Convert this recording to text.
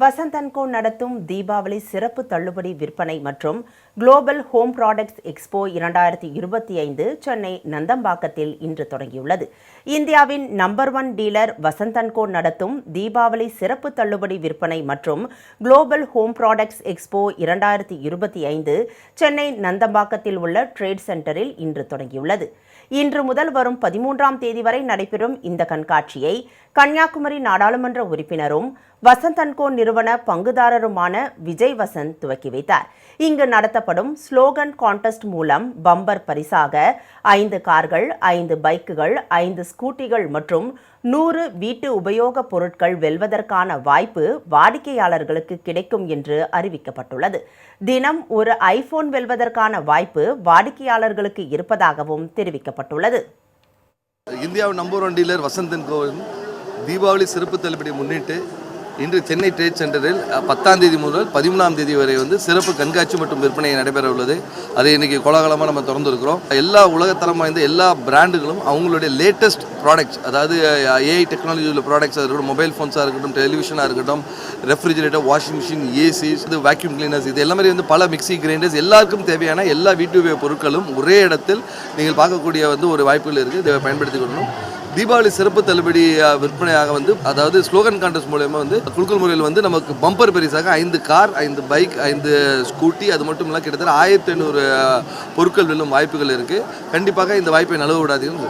Vasanth and co நடத்தும் தீபாவளி சிறப்பு தள்ளுபடி விற்பனை மற்றும் global home products expo 2025 Chennai நந்தம்பாக்கத்தில் இன்று தொடங்கியுள்ளது. இந்தியாவின் number 1 dealer Vasanth and co நடத்தும் தீபாவளி சிறப்பு தள்ளுபடி விற்பனை மற்றும் global home products expo 2025 Chennai நந்தம்பாக்கத்தில் உள்ள ட்ரேட் சென்டரில் இன்று தொடங்கியுள்ளது. இன்று முதல் வரும் 13ஆம் தேதி வரை நடைபெறும் இந்த கண்காட்சியை கன்னியாகுமரி நாடாளுமன்ற உறுப்பினரும் வசந்த் அண்ட் கோ நிறுவன பங்குதாரருமான விஜய் வசந்த் துவக்கி வைத்தார். இங்கு நடத்தப்படும் ஸ்லோகன் கான்டெஸ்ட் மூலம் பம்பர் பரிசாக 5 கார்கள், 5 பைக்குகள், 5 ஸ்கூட்டிகள் மற்றும் 100 வீட்டு உபயோகப் பொருட்கள் வெல்வதற்கான வாய்ப்பு வாடிக்கையாளர்களுக்கு கிடைக்கும் என்று அறிவிக்கப்பட்டுள்ளது. தினம் ஒரு ஐபோன் வெல்வதற்கான வாய்ப்பு வாடிக்கையாளர்களுக்கு இருப்பதாகவும் தெரிவிக்கப்பட்டுள்ளது. இந்தியாவின் நம்பர் 1 டீலர் வசந்த் அண்ட் கோ தீபாவளி சிறப்பு தள்ளுபடி முன்னிட்டு இன்று சென்னை ட்ரேட் சென்டரில் 10ஆம் தேதி முதல் 13ஆம் தேதி வரை சிறப்பு கண்காட்சி மற்றும் விற்பனை நடைபெற உள்ளது. அதை இன்றைக்கி கோலாகலமாக நம்ம திறந்துருக்கிறோம். எல்லா உலகத்தரம் வாய்ந்த எல்லா பிராண்டுகளும் அவங்களுடைய லேட்டஸ்ட் ப்ராடக்ட்ஸ், அதாவது ஏஐ டெக்னாலஜி உள்ள ப்ராடக்ட்ஸாக இருக்கட்டும், மொபைல் ஃபோன்ஸாக இருக்கட்டும், டெலிவிஷனாக இருக்கட்டும், refrigerator, washing machine, ACs, vacuum cleaners, இது எல்லாமே பல மிக்சி கிரைண்டர்ஸ், எல்லாருக்கும் தேவையான எல்லா வீட்டு உபயோக பொருட்களும் ஒரே இடத்தில் நீங்கள் பார்க்கக்கூடிய ஒரு வாய்ப்புகள் இருக்குது. இதை பயன்படுத்திக் கொள்ளணும். தீபாவளி சிறப்பு தள்ளுபடி விற்பனையாக அதாவது ஸ்லோகன் கான்டெஸ்ட் மூலமா குலுக்கல் முறையில் நமக்கு பம்பர் பரிசாக 5 கார், 5 பைக், 5 ஸ்கூட்டி, அது மட்டும் இல்லை கிட்டத்தட்ட 1500 பொருட்கள் வெல்லும் வாய்ப்புகள் இருக்குது. கண்டிப்பாக இந்த வாய்ப்பை நழுவ விடாதீங்க.